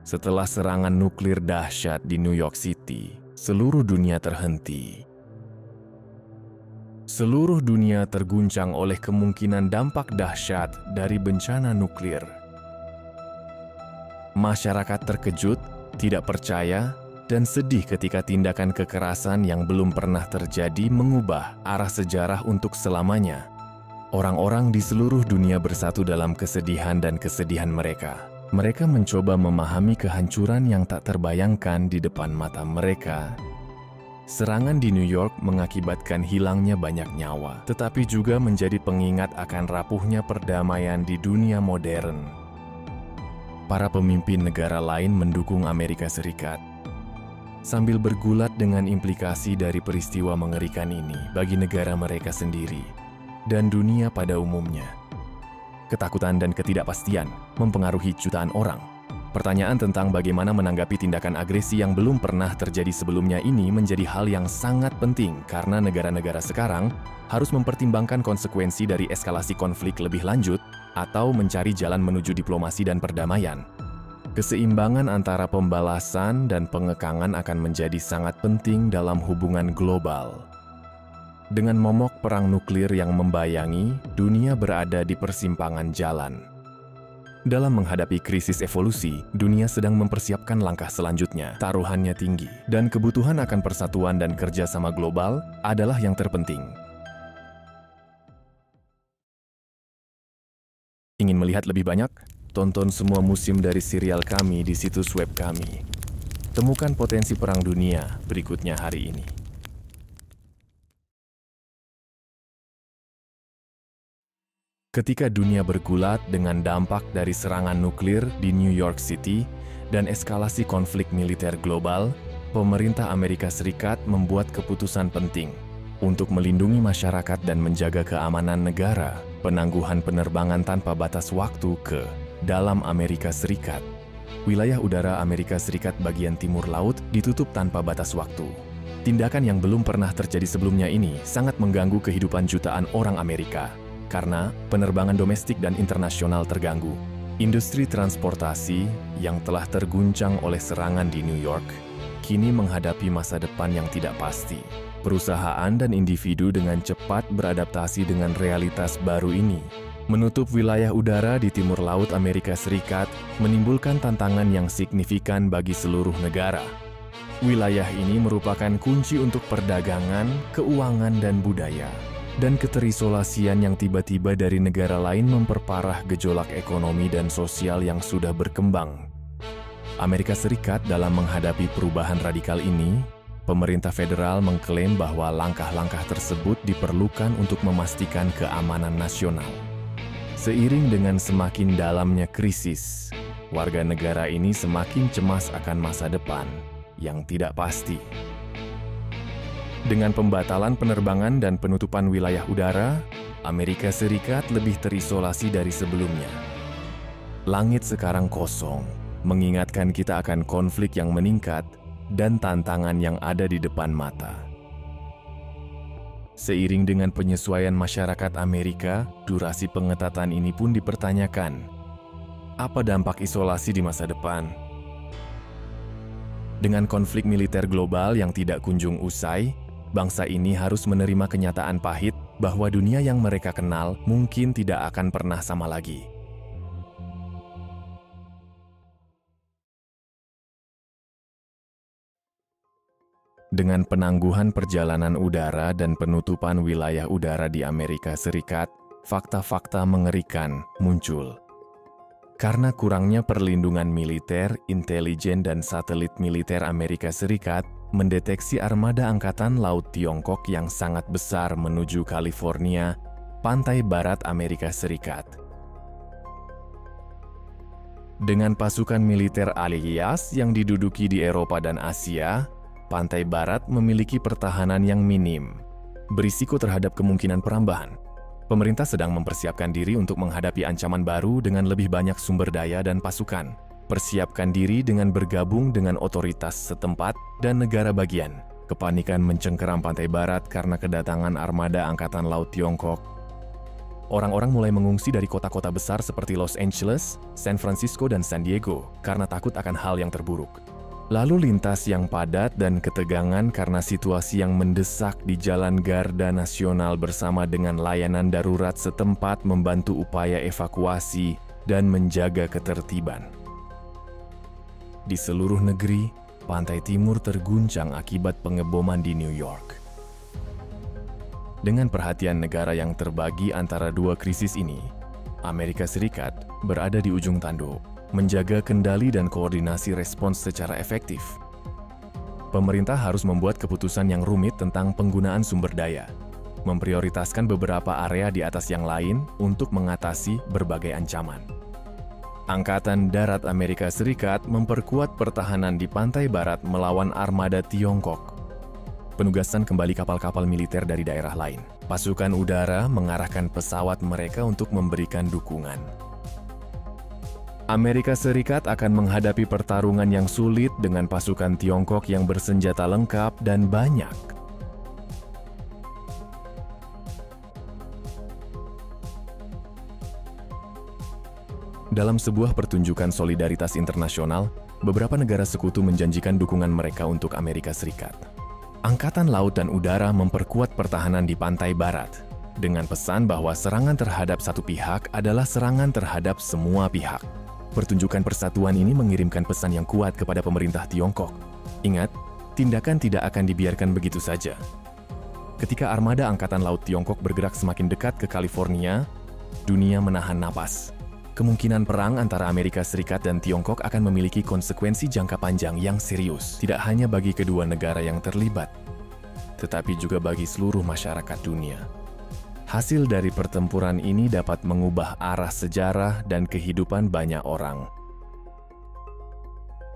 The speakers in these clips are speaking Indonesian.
Setelah serangan nuklir dahsyat di New York City, seluruh dunia terhenti. Seluruh dunia terguncang oleh kemungkinan dampak dahsyat dari bencana nuklir. Masyarakat terkejut, tidak percaya, dan sedih ketika tindakan kekerasan yang belum pernah terjadi mengubah arah sejarah untuk selamanya. Orang-orang di seluruh dunia bersatu dalam kesedihan dan kesedihan mereka. Mereka mencoba memahami kehancuran yang tak terbayangkan di depan mata mereka. Serangan di New York mengakibatkan hilangnya banyak nyawa, tetapi juga menjadi pengingat akan rapuhnya perdamaian di dunia modern. Para pemimpin negara lain mendukung Amerika Serikat, sambil bergulat dengan implikasi dari peristiwa mengerikan ini bagi negara mereka sendiri dan dunia pada umumnya. Ketakutan dan ketidakpastian mempengaruhi jutaan orang. Pertanyaan tentang bagaimana menanggapi tindakan agresi yang belum pernah terjadi sebelumnya ini menjadi hal yang sangat penting karena negara-negara sekarang harus mempertimbangkan konsekuensi dari eskalasi konflik lebih lanjut atau mencari jalan menuju diplomasi dan perdamaian. Keseimbangan antara pembalasan dan pengekangan akan menjadi sangat penting dalam hubungan global. Dengan momok perang nuklir yang membayangi, dunia berada di persimpangan jalan. Dalam menghadapi krisis evolusi, dunia sedang mempersiapkan langkah selanjutnya. Taruhannya tinggi, dan kebutuhan akan persatuan dan kerjasama global adalah yang terpenting. Ingin melihat lebih banyak? Tonton semua musim dari serial kami di situs web kami. Temukan potensi perang dunia berikutnya hari ini. Ketika dunia bergulat dengan dampak dari serangan nuklir di New York City dan eskalasi konflik militer global, pemerintah Amerika Serikat membuat keputusan penting untuk melindungi masyarakat dan menjaga keamanan negara. Penangguhan penerbangan tanpa batas waktu ke dalam Amerika Serikat. Wilayah udara Amerika Serikat bagian timur laut ditutup tanpa batas waktu. Tindakan yang belum pernah terjadi sebelumnya ini sangat mengganggu kehidupan jutaan orang Amerika. Karena penerbangan domestik dan internasional terganggu. Industri transportasi yang telah terguncang oleh serangan di New York, kini menghadapi masa depan yang tidak pasti. Perusahaan dan individu dengan cepat beradaptasi dengan realitas baru ini. Menutup wilayah udara di timur laut Amerika Serikat menimbulkan tantangan yang signifikan bagi seluruh negara. Wilayah ini merupakan kunci untuk perdagangan, keuangan, dan budaya. Dan keterisolasian yang tiba-tiba dari negara lain memperparah gejolak ekonomi dan sosial yang sudah berkembang. Amerika Serikat dalam menghadapi perubahan radikal ini, pemerintah federal mengklaim bahwa langkah-langkah tersebut diperlukan untuk memastikan keamanan nasional. Seiring dengan semakin dalamnya krisis, warga negara ini semakin cemas akan masa depan yang tidak pasti. Dengan pembatalan penerbangan dan penutupan wilayah udara, Amerika Serikat lebih terisolasi dari sebelumnya. Langit sekarang kosong, mengingatkan kita akan konflik yang meningkat dan tantangan yang ada di depan mata. Seiring dengan penyesuaian masyarakat Amerika, durasi pengetatan ini pun dipertanyakan. Apa dampak isolasi di masa depan? Dengan konflik militer global yang tidak kunjung usai, bangsa ini harus menerima kenyataan pahit bahwa dunia yang mereka kenal mungkin tidak akan pernah sama lagi. Dengan penangguhan perjalanan udara dan penutupan wilayah udara di Amerika Serikat, fakta-fakta mengerikan muncul. Karena kurangnya perlindungan militer, intelijen, dan satelit militer Amerika Serikat, mendeteksi armada Angkatan Laut Tiongkok yang sangat besar menuju California, pantai barat Amerika Serikat. Dengan pasukan militer alias yang diduduki di Eropa dan Asia, pantai barat memiliki pertahanan yang minim, berisiko terhadap kemungkinan perambahan. Pemerintah sedang mempersiapkan diri untuk menghadapi ancaman baru dengan lebih banyak sumber daya dan pasukan. Persiapkan diri dengan bergabung dengan otoritas setempat dan negara bagian. Kepanikan mencengkeram pantai barat karena kedatangan armada Angkatan Laut Tiongkok. Orang-orang mulai mengungsi dari kota-kota besar seperti Los Angeles, San Francisco, dan San Diego karena takut akan hal yang terburuk. Lalu lintas yang padat dan ketegangan karena situasi yang mendesak di Jalan Garda Nasional bersama dengan layanan darurat setempat membantu upaya evakuasi dan menjaga ketertiban. Di seluruh negeri, pantai timur terguncang akibat pengeboman di New York. Dengan perhatian negara yang terbagi antara dua krisis ini, Amerika Serikat berada di ujung tanduk, menjaga kendali dan koordinasi respons secara efektif. Pemerintah harus membuat keputusan yang rumit tentang penggunaan sumber daya, memprioritaskan beberapa area di atas yang lain untuk mengatasi berbagai ancaman. Angkatan Darat Amerika Serikat memperkuat pertahanan di pantai barat melawan armada Tiongkok. Penugasan kembali kapal-kapal militer dari daerah lain. Pasukan udara mengarahkan pesawat mereka untuk memberikan dukungan. Amerika Serikat akan menghadapi pertarungan yang sulit dengan pasukan Tiongkok yang bersenjata lengkap dan banyak. Dalam sebuah pertunjukan solidaritas internasional, beberapa negara sekutu menjanjikan dukungan mereka untuk Amerika Serikat. Angkatan Laut dan Udara memperkuat pertahanan di pantai barat, dengan pesan bahwa serangan terhadap satu pihak adalah serangan terhadap semua pihak. Pertunjukan persatuan ini mengirimkan pesan yang kuat kepada pemerintah Tiongkok. Ingat, tindakan tidak akan dibiarkan begitu saja. Ketika armada Angkatan Laut Tiongkok bergerak semakin dekat ke California, dunia menahan napas. Kemungkinan perang antara Amerika Serikat dan Tiongkok akan memiliki konsekuensi jangka panjang yang serius, tidak hanya bagi kedua negara yang terlibat, tetapi juga bagi seluruh masyarakat dunia. Hasil dari pertempuran ini dapat mengubah arah sejarah dan kehidupan banyak orang.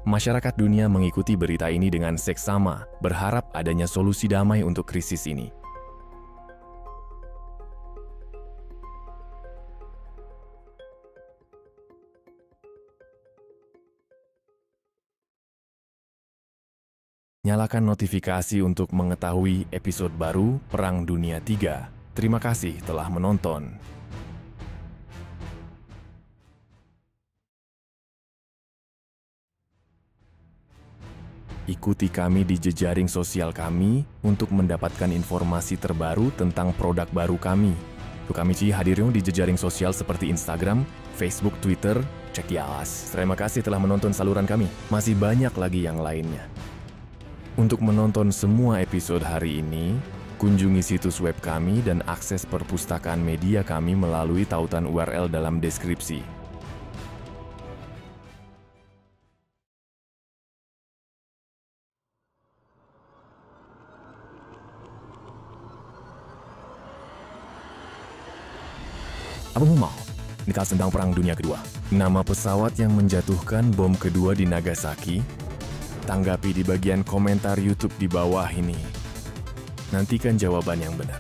Masyarakat dunia mengikuti berita ini dengan seksama, berharap adanya solusi damai untuk krisis ini. Nyalakan notifikasi untuk mengetahui episode baru Perang Dunia 3. Terima kasih telah menonton. Ikuti kami di jejaring sosial kami untuk mendapatkan informasi terbaru tentang produk baru kami. Kami hadirnya di jejaring sosial seperti Instagram, Facebook, Twitter, cek di alas. Terima kasih telah menonton saluran kami. Masih banyak lagi yang lainnya. Untuk menonton semua episode hari ini, kunjungi situs web kami dan akses perpustakaan media kami melalui tautan URL dalam deskripsi. Apa mau? Nikah tentang Perang Dunia Kedua. Nama pesawat yang menjatuhkan bom kedua di Nagasaki? Tanggapi di bagian komentar YouTube di bawah ini. Nantikan jawaban yang benar.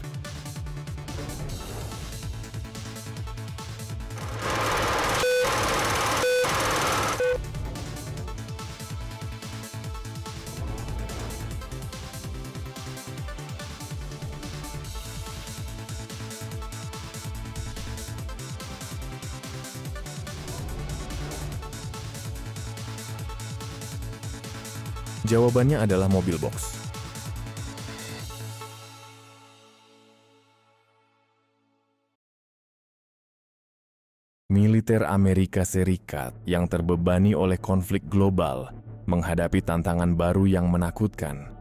Jawabannya adalah mobil box. Militer Amerika Serikat yang terbebani oleh konflik global menghadapi tantangan baru yang menakutkan.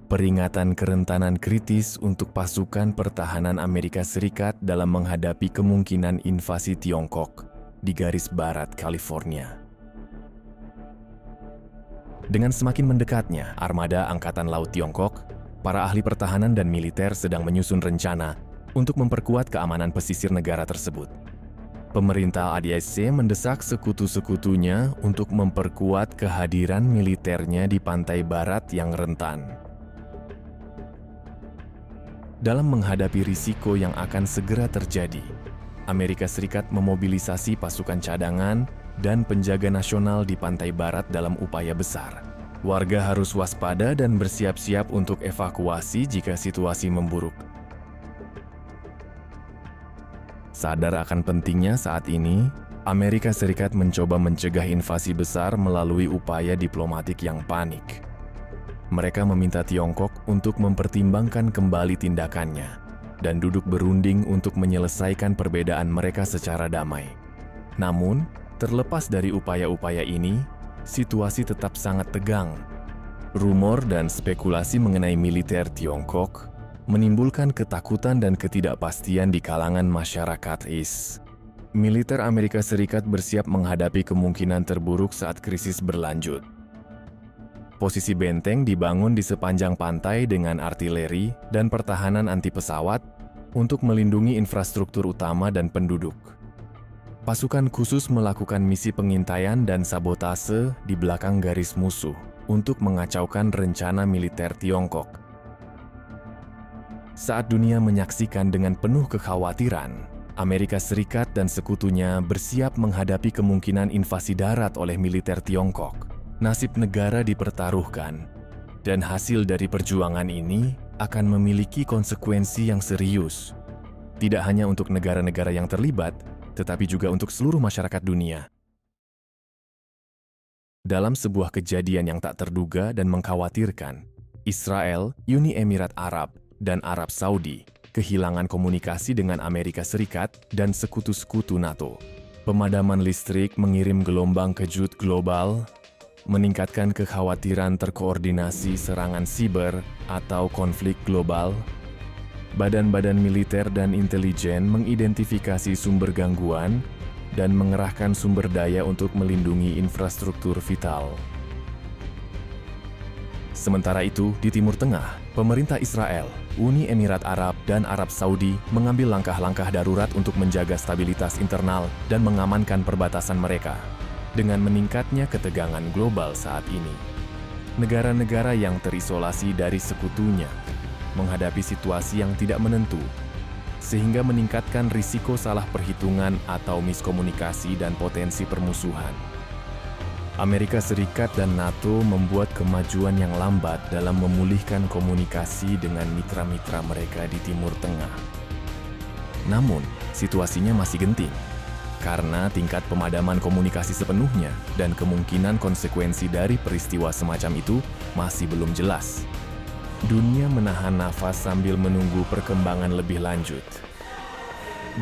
Peringatan kerentanan kritis untuk pasukan pertahanan Amerika Serikat dalam menghadapi kemungkinan invasi Tiongkok di garis barat California. Dengan semakin mendekatnya armada Angkatan Laut Tiongkok, para ahli pertahanan dan militer sedang menyusun rencana untuk memperkuat keamanan pesisir negara tersebut. Pemerintah ADIC mendesak sekutu-sekutunya untuk memperkuat kehadiran militernya di pantai barat yang rentan. Dalam menghadapi risiko yang akan segera terjadi, Amerika Serikat memobilisasi pasukan cadangan dan penjaga nasional di pantai barat dalam upaya besar. Warga harus waspada dan bersiap-siap untuk evakuasi jika situasi memburuk. Sadar akan pentingnya saat ini, Amerika Serikat mencoba mencegah invasi besar melalui upaya diplomatik yang panik. Mereka meminta Tiongkok untuk mempertimbangkan kembali tindakannya dan duduk berunding untuk menyelesaikan perbedaan mereka secara damai. Namun, terlepas dari upaya-upaya ini, situasi tetap sangat tegang. Rumor dan spekulasi mengenai militer Tiongkok menimbulkan ketakutan dan ketidakpastian di kalangan masyarakat AS. Militer Amerika Serikat bersiap menghadapi kemungkinan terburuk saat krisis berlanjut. Posisi benteng dibangun di sepanjang pantai dengan artileri dan pertahanan anti-pesawat untuk melindungi infrastruktur utama dan penduduk. Pasukan khusus melakukan misi pengintaian dan sabotase di belakang garis musuh untuk mengacaukan rencana militer Tiongkok. Saat dunia menyaksikan dengan penuh kekhawatiran, Amerika Serikat dan sekutunya bersiap menghadapi kemungkinan invasi darat oleh militer Tiongkok. Nasib negara dipertaruhkan, dan hasil dari perjuangan ini akan memiliki konsekuensi yang serius. Tidak hanya untuk negara-negara yang terlibat, tetapi juga untuk seluruh masyarakat dunia. Dalam sebuah kejadian yang tak terduga dan mengkhawatirkan, Israel, Uni Emirat Arab, dan Arab Saudi kehilangan komunikasi dengan Amerika Serikat dan sekutu-sekutu NATO. Pemadaman listrik mengirim gelombang kejut global, meningkatkan kekhawatiran terkoordinasi serangan siber atau konflik global. Badan-badan militer dan intelijen mengidentifikasi sumber gangguan dan mengerahkan sumber daya untuk melindungi infrastruktur vital. Sementara itu, di Timur Tengah, pemerintah Israel, Uni Emirat Arab, dan Arab Saudi mengambil langkah-langkah darurat untuk menjaga stabilitas internal dan mengamankan perbatasan mereka. Dengan meningkatnya ketegangan global saat ini, negara-negara yang terisolasi dari sekutunya menghadapi situasi yang tidak menentu, sehingga meningkatkan risiko salah perhitungan atau miskomunikasi dan potensi permusuhan. Amerika Serikat dan NATO membuat kemajuan yang lambat dalam memulihkan komunikasi dengan mitra-mitra mereka di Timur Tengah. Namun, situasinya masih genting, karena tingkat pemadaman komunikasi sepenuhnya dan kemungkinan konsekuensi dari peristiwa semacam itu masih belum jelas. Dunia menahan nafas sambil menunggu perkembangan lebih lanjut.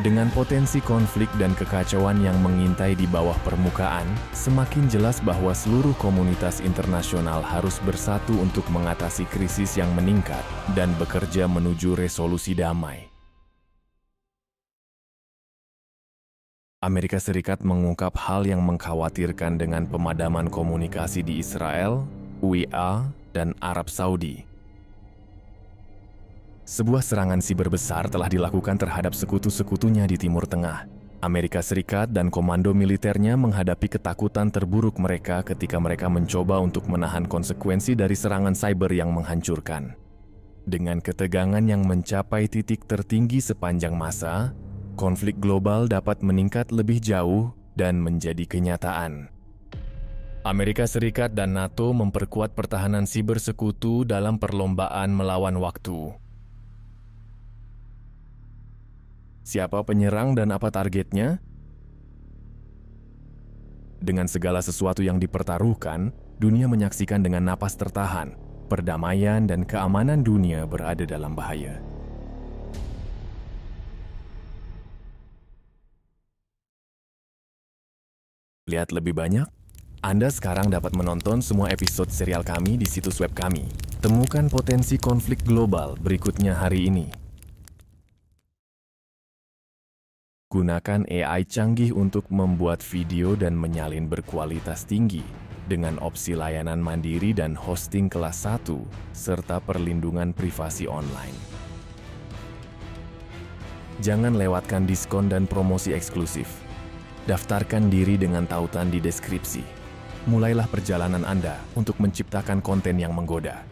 Dengan potensi konflik dan kekacauan yang mengintai di bawah permukaan, semakin jelas bahwa seluruh komunitas internasional harus bersatu untuk mengatasi krisis yang meningkat dan bekerja menuju resolusi damai. Amerika Serikat mengungkap hal yang mengkhawatirkan dengan pemadaman komunikasi di Israel, UEA, dan Arab Saudi. Sebuah serangan siber besar telah dilakukan terhadap sekutu-sekutunya di Timur Tengah. Amerika Serikat dan komando militernya menghadapi ketakutan terburuk mereka ketika mereka mencoba untuk menahan konsekuensi dari serangan cyber yang menghancurkan. Dengan ketegangan yang mencapai titik tertinggi sepanjang masa, konflik global dapat meningkat lebih jauh dan menjadi kenyataan. Amerika Serikat dan NATO memperkuat pertahanan siber sekutu dalam perlombaan melawan waktu. Siapa penyerang dan apa targetnya? Dengan segala sesuatu yang dipertaruhkan, dunia menyaksikan dengan napas tertahan. Perdamaian dan keamanan dunia berada dalam bahaya. Lihat lebih banyak? Anda sekarang dapat menonton semua episode serial kami di situs web kami. Temukan potensi konflik global berikutnya hari ini. Gunakan AI canggih untuk membuat video dan menyalin berkualitas tinggi dengan opsi layanan mandiri dan hosting kelas 1 serta perlindungan privasi online. Jangan lewatkan diskon dan promosi eksklusif. Daftarkan diri dengan tautan di deskripsi. Mulailah perjalanan Anda untuk menciptakan konten yang menggoda.